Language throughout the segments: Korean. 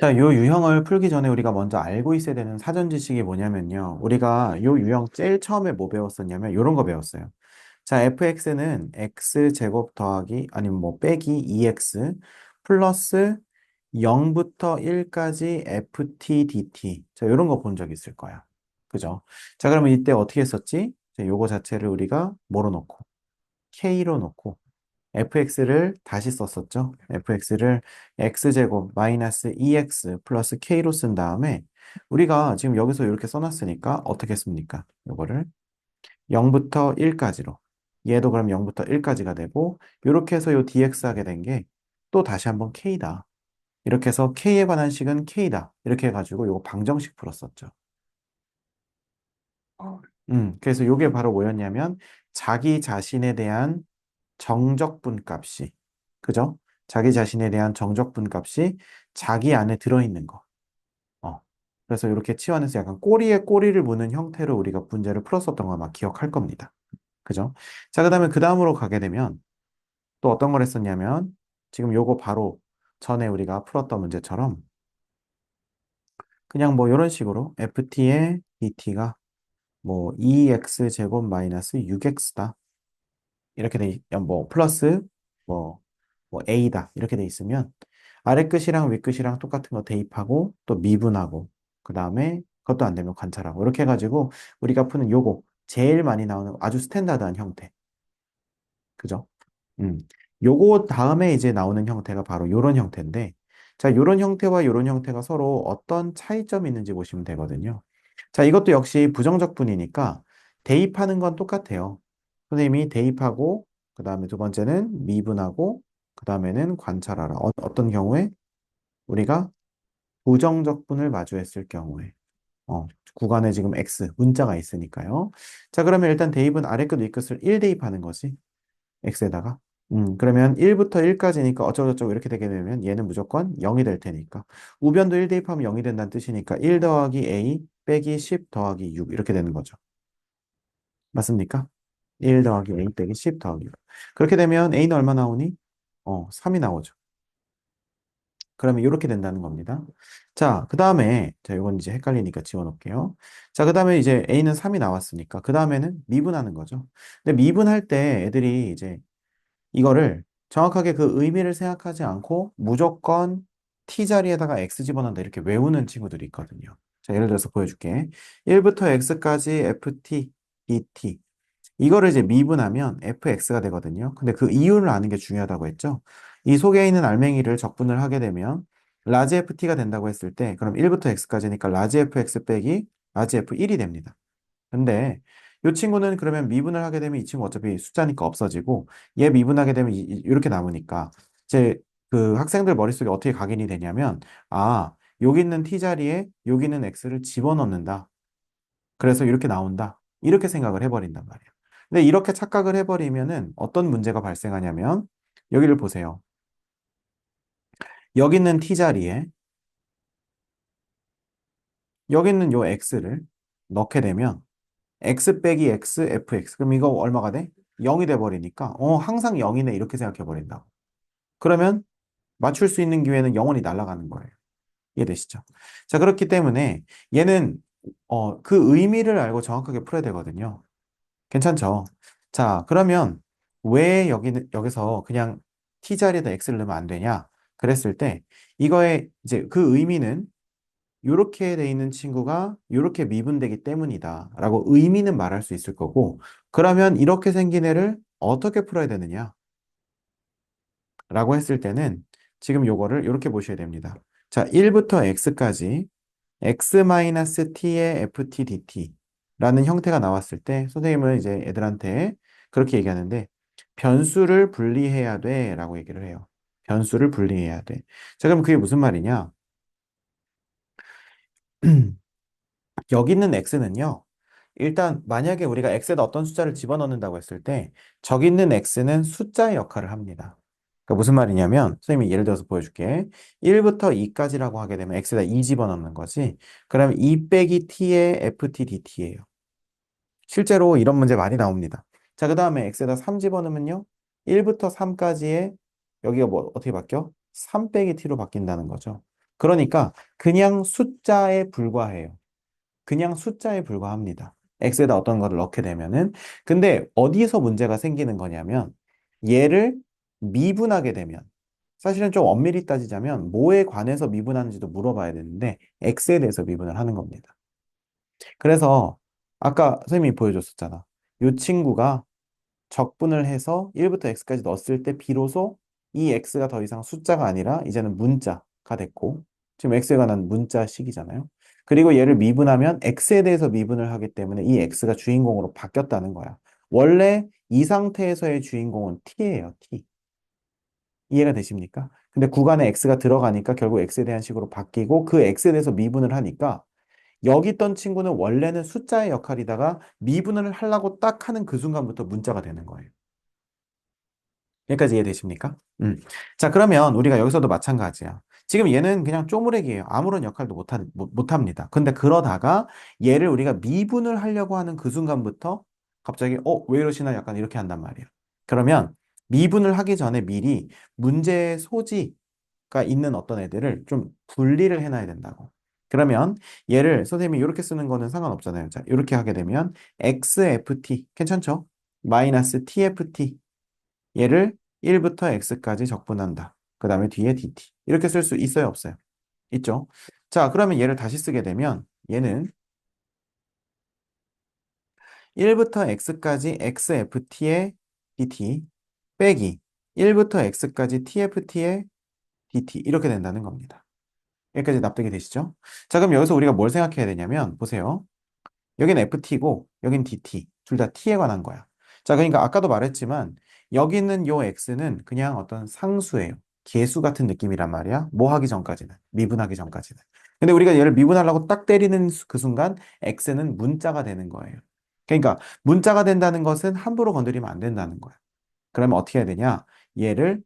자, 요 유형을 풀기 전에 우리가 먼저 알고 있어야 되는 사전 지식이 뭐냐면요. 우리가 요 유형 제일 처음에 뭐 배웠었냐면 요런 거 배웠어요. 자, fx는 x제곱 더하기 아니면 뭐 빼기 2x 플러스 0부터 1까지 ft dt. 자, 요런 거 본 적 있을 거야. 그죠? 자, 그러면 이때 어떻게 했었지? 자, 요거 자체를 우리가 뭐로 놓고 k로 놓고 fx를 다시 썼었죠. fx를 x제곱 마이너스 2x 플러스 k로 쓴 다음에 우리가 지금 여기서 이렇게 써놨으니까 어떻게 씁니까? 요거를 0부터 1까지로 얘도 그럼 0부터 1까지가 되고 이렇게 해서 요 dx 하게 된 게 또 다시 한번 k다. 이렇게 해서 k에 관한 식은 k다. 이렇게 해가지고 요거 방정식 풀었었죠. 그래서 요게 바로 뭐였냐면 자기 자신에 대한 정적분 값이, 그죠? 자기 자신에 대한 정적분 값이 자기 안에 들어있는 거. 어. 그래서 이렇게 치환해서 약간 꼬리에 꼬리를 무는 형태로 우리가 문제를 풀었었던 거 아마 기억할 겁니다. 그죠? 자, 그다음에 그 다음으로 가게 되면 또 어떤 걸 했었냐면 지금 요거 바로 전에 우리가 풀었던 문제처럼 그냥 뭐 이런 식으로 ft의 dt가 뭐 2x 제곱 마이너스 6x다. 이렇게 뭐 플러스 뭐, 뭐 a다 이렇게 돼 있으면 아래 끝이랑 윗 끝이랑 똑같은 거 대입하고 또 미분하고 그 다음에 그것도 안 되면 관찰하고 이렇게 해가지고 우리가 푸는 요거 제일 많이 나오는 아주 스탠다드한 형태, 그죠? 음. 요거 다음에 이제 나오는 형태가 바로 요런 형태인데, 자, 요런 형태와 요런 형태가 서로 어떤 차이점이 있는지 보시면 되거든요. 자, 이것도 역시 부정적 분이니까 대입하는 건 똑같아요. 선생님이 대입하고, 그 다음에 두 번째는 미분하고, 그 다음에는 관찰하라. 어떤 경우에? 우리가 부정적 분을 마주했을 경우에. 구간에 지금 X, 문자가 있으니까요. 자, 그러면 일단 대입은 아래 끝, 위 끝을 1 대입하는 거지. X에다가. 그러면 1부터 1까지니까 어쩌고저쩌고 이렇게 되게 되면 얘는 무조건 0이 될 테니까. 우변도 1 대입하면 0이 된다는 뜻이니까 1 더하기 A 빼기 10 더하기 6 이렇게 되는 거죠. 맞습니까? 1 더하기 A 빼기 10 더하기 6. 그렇게 되면 A는 얼마 나오니? 3이 나오죠. 그러면 이렇게 된다는 겁니다. 자, 그 다음에, 자, 이건 이제 헷갈리니까 지워놓을게요. 자, 그 다음에 이제 A는 3이 나왔으니까, 그 다음에는 미분하는 거죠. 근데 미분할 때 애들이 이제 이거를 정확하게 그 의미를 생각하지 않고 무조건 t자리에다가 x 집어넣는다 이렇게 외우는 친구들이 있거든요. 자, 예를 들어서 보여줄게. 1부터 x까지 ft, dt. 이거를 이제 미분하면 fx가 되거든요. 근데 그 이유를 아는 게 중요하다고 했죠. 이 속에 있는 알맹이를 적분을 하게 되면 라지 ft가 된다고 했을 때 그럼 1부터 x까지니까 라지 fx 빼기 라지 f1이 됩니다. 근데 이 친구는 그러면 미분을 하게 되면 이 친구 어차피 숫자니까 없어지고 얘 미분하게 되면 이렇게 남으니까 이제 그 학생들 머릿속에 어떻게 각인이 되냐면 아, 여기 있는 t자리에 여기 있는 x를 집어넣는다. 그래서 이렇게 나온다. 이렇게 생각을 해버린단 말이에요. 근데 이렇게 착각을 해버리면은 어떤 문제가 발생하냐면 여기를 보세요. 여기 있는 t자리에 여기 있는 요 x를 넣게 되면 x 빼기 x fx. 그럼 이거 얼마가 돼? 0이 돼 버리니까 항상 0이네 이렇게 생각해 버린다. 그러면 맞출 수 있는 기회는 영원히 날아가는 거예요. 이해되시죠? 자, 그렇기 때문에 얘는 그 의미를 알고 정확하게 풀어야 되거든요. 괜찮죠? 자, 그러면 왜 여기서 그냥 t 자리에다 x를 넣으면 안 되냐? 그랬을 때 이거의 이제 그 의미는 이렇게 돼 있는 친구가 이렇게 미분되기 때문이다 라고 의미는 말할 수 있을 거고 그러면 이렇게 생긴 애를 어떻게 풀어야 되느냐 라고 했을 때는 지금 요거를 이렇게 보셔야 됩니다. 자, 1부터 x까지 x-t의 ft dt 라는 형태가 나왔을 때 선생님은 이제 애들한테 그렇게 얘기하는데 변수를 분리해야 돼 라고 얘기를 해요. 변수를 분리해야 돼. 자, 그럼 그게 무슨 말이냐? 여기 있는 x는요. 일단 만약에 우리가 x에다 어떤 숫자를 집어넣는다고 했을 때 저기 있는 x는 숫자의 역할을 합니다. 그러니까 무슨 말이냐면 선생님이 예를 들어서 보여줄게. 1부터 2까지라고 하게 되면 x에다 2 집어넣는 거지. 그럼 2 빼기 t의 ft dt예요. 실제로 이런 문제 많이 나옵니다. 자, 그 다음에 x에다 3 집어넣으면요. 1부터 3까지의 여기가 뭐 어떻게 바뀌어? 3 빼기 t로 바뀐다는 거죠. 그러니까 그냥 숫자에 불과해요. 그냥 숫자에 불과합니다. x에다 어떤 거를 넣게 되면은. 근데 어디서 문제가 생기는 거냐면 얘를 미분하게 되면 사실은 좀 엄밀히 따지자면 뭐에 관해서 미분하는지도 물어봐야 되는데 x에 대해서 미분을 하는 겁니다. 그래서 아까 선생님이 보여줬었잖아. 이 친구가 적분을 해서 1부터 x까지 넣었을 때 비로소 이 x가 더 이상 숫자가 아니라 이제는 문자가 됐고 지금 x에 관한 문자식이잖아요. 그리고 얘를 미분하면 x에 대해서 미분을 하기 때문에 이 x가 주인공으로 바뀌었다는 거야. 원래 이 상태에서의 주인공은 t예요, t. 이해가 되십니까? 근데 구간에 x가 들어가니까 결국 x에 대한 식으로 바뀌고 그 x에 대해서 미분을 하니까 여기 있던 친구는 원래는 숫자의 역할이다가 미분을 하려고 딱 하는 그 순간부터 문자가 되는 거예요. 여기까지 이해되십니까? 자, 그러면 우리가 여기서도 마찬가지야. 지금 얘는 그냥 쪼무레기예요. 아무런 역할도 못합니다. 근데 그러다가 얘를 우리가 미분을 하려고 하는 그 순간부터 갑자기 왜 이러시나 약간 이렇게 한단 말이에요. 그러면 미분을 하기 전에 미리 문제의 소지가 있는 어떤 애들을 좀 분리를 해놔야 된다고. 그러면 얘를 선생님이 이렇게 쓰는 거는 상관없잖아요. 자, 이렇게 하게 되면 XFT 괜찮죠? 마이너스 TFT 얘를 1부터 x까지 적분한다. 그 다음에 뒤에 dt. 이렇게 쓸 수 있어요, 없어요? 있죠? 자, 그러면 얘를 다시 쓰게 되면 얘는 1부터 x까지 xft의 dt 빼기 1부터 x까지 tft의 dt 이렇게 된다는 겁니다. 여기까지 납득이 되시죠? 자, 그럼 여기서 우리가 뭘 생각해야 되냐면 보세요. 여긴 ft고 여긴 dt. 둘 다 t에 관한 거야. 자, 그러니까 아까도 말했지만 여기 있는 요 x는 그냥 어떤 상수예요. 계수 같은 느낌이란 말이야. 뭐 하기 전까지는. 미분하기 전까지는. 근데 우리가 얘를 미분하려고 딱 때리는 그 순간 x는 문자가 되는 거예요. 그러니까 문자가 된다는 것은 함부로 건드리면 안 된다는 거야. 그러면 어떻게 해야 되냐? 얘를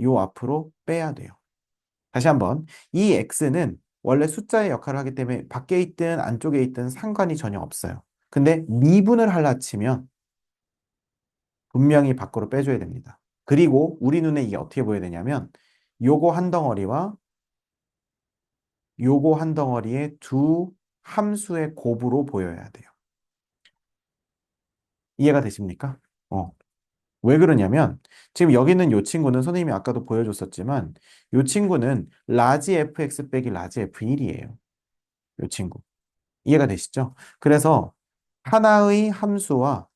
요 앞으로 빼야 돼요. 다시 한번 이 x는 원래 숫자의 역할을 하기 때문에 밖에 있든 안쪽에 있든 상관이 전혀 없어요. 근데 미분을 하려 치면 분명히 밖으로 빼줘야 됩니다. 그리고 우리 눈에 이게 어떻게 보여야 되냐면 요거 한 덩어리와 요거 한 덩어리의 두 함수의 곱으로 보여야 돼요. 이해가 되십니까? 어. 왜 그러냐면 지금 여기 있는 요 친구는 선생님이 아까도 보여줬었지만 요 친구는 라지 fx 빼기 라지 f1이에요. 요 친구. 이해가 되시죠? 그래서 하나의 함수와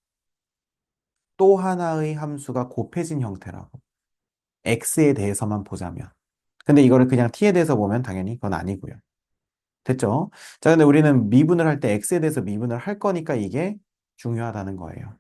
또 하나의 함수가 곱해진 형태라고. x에 대해서만 보자면. 근데 이거를 그냥 t에 대해서 보면 당연히 그건 아니고요. 됐죠? 자, 근데 우리는 미분을 할 때 x에 대해서 미분을 할 거니까 이게 중요하다는 거예요.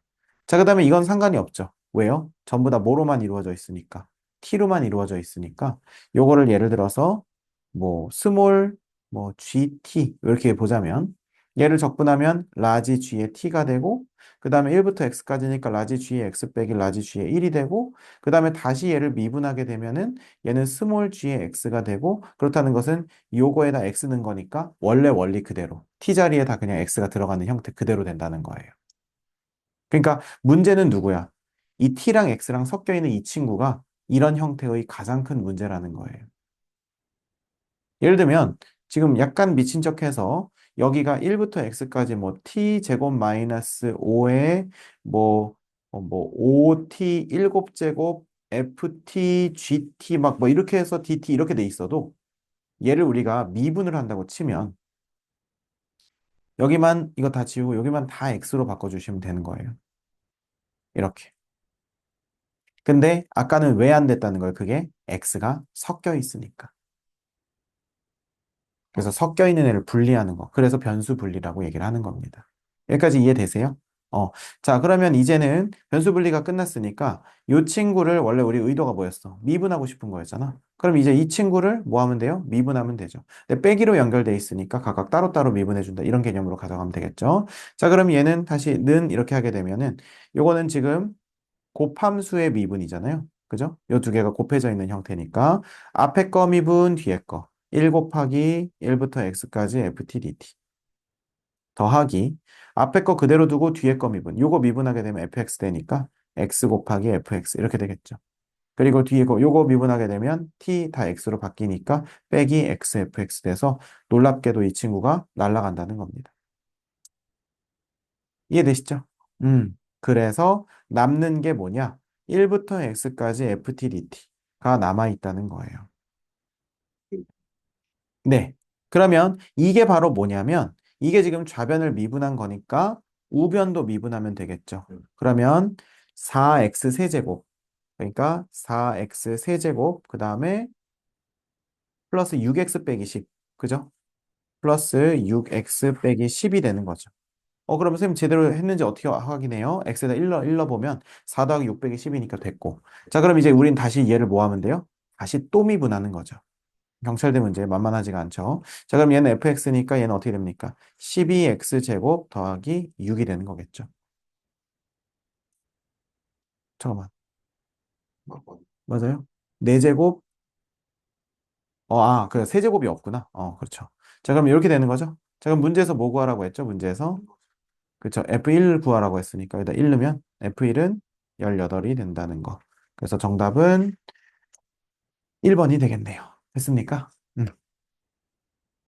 자, 그 다음에 이건 상관이 없죠. 왜요? 전부 다 뭐로만 이루어져 있으니까. t로만 이루어져 있으니까 요거를 예를 들어서 뭐 스몰 뭐 gt 이렇게 보자면 얘를 적분하면 라지 g의 t가 되고 그 다음에 1부터 x까지니까 라지 g의 x 빼기 라지 g의 1이 되고 그 다음에 다시 얘를 미분하게 되면은 얘는 스몰 g의 x가 되고 그렇다는 것은 요거에다 x 는 거니까 원래 원리 그대로 t 자리에 다 그냥 x가 들어가는 형태 그대로 된다는 거예요. 그러니까 문제는 누구야? 이 t랑 x랑 섞여 있는 이 친구가 이런 형태의 가장 큰 문제라는 거예요. 예를 들면 지금 약간 미친 척해서 여기가 1부터 x까지 뭐 t 제곱 마이너스 5에 뭐 5t 7제곱 ft gt 막 뭐 이렇게 해서 dt 이렇게 돼 있어도 얘를 우리가 미분을 한다고 치면 여기만 이거 다 지우고 여기만 다 x로 바꿔주시면 되는 거예요. 이렇게. 근데 아까는 왜 안 됐다는 거예요? 그게 x가 섞여 있으니까. 그래서 섞여 있는 애를 분리하는 거. 그래서 변수 분리라고 얘기를 하는 겁니다. 여기까지 이해되세요? 어. 자, 그러면 이제는 변수 분리가 끝났으니까 이 친구를 원래 우리 의도가 뭐였어? 미분하고 싶은 거였잖아. 그럼 이제 이 친구를 뭐 하면 돼요? 미분하면 되죠. 근데 빼기로 연결돼 있으니까 각각 따로따로 미분해준다. 이런 개념으로 가져가면 되겠죠. 자, 그럼 얘는 다시 는 이렇게 하게 되면은 요거는 지금 곱함수의 미분이잖아요. 그죠? 요 두 개가 곱해져 있는 형태니까 앞에 거 미분, 뒤에 거. 1 곱하기 1부터 x까지 ftdt. 더하기 앞에 거 그대로 두고 뒤에 거 미분. 요거 미분하게 되면 fx 되니까 x 곱하기 fx 이렇게 되겠죠. 그리고 뒤에 요거 미분하게 되면 t 다 x로 바뀌니까 빼기 xfx 돼서 놀랍게도 이 친구가 날아간다는 겁니다. 이해되시죠? 그래서 남는 게 뭐냐? 1부터 x까지 ft dt가 남아있다는 거예요. 네. 그러면 이게 바로 뭐냐면 이게 지금 좌변을 미분한 거니까 우변도 미분하면 되겠죠. 그러면 4x 세제곱 그러니까 4x 세제곱 그 다음에 플러스 6x 빼기 10 그죠? 플러스 6x 빼기 10이 되는 거죠. 그러면 선생님 제대로 했는지 어떻게 확인해요? x에다 1 넣어보면 4 더하기 6 빼기 10이니까 됐고 자 그럼 이제 우린 다시 얘를 뭐 하면 돼요? 다시 또 미분하는 거죠. 경찰대 문제 만만하지가 않죠. 자, 그럼 얘는 fx니까 얘는 어떻게 됩니까? 12x 제곱 더하기 6이 되는 거겠죠. 잠깐만. 맞아요? 4제곱? 그래. 세제곱이 없구나. 그렇죠. 자, 그럼 이렇게 되는 거죠. 자, 그럼 문제에서 뭐 구하라고 했죠? 문제에서. 그렇죠. F1 구하라고 했으니까 여기다 1 넣으면 F1은 18이 된다는 거. 그래서 정답은 1번이 되겠네요. 됐습니까?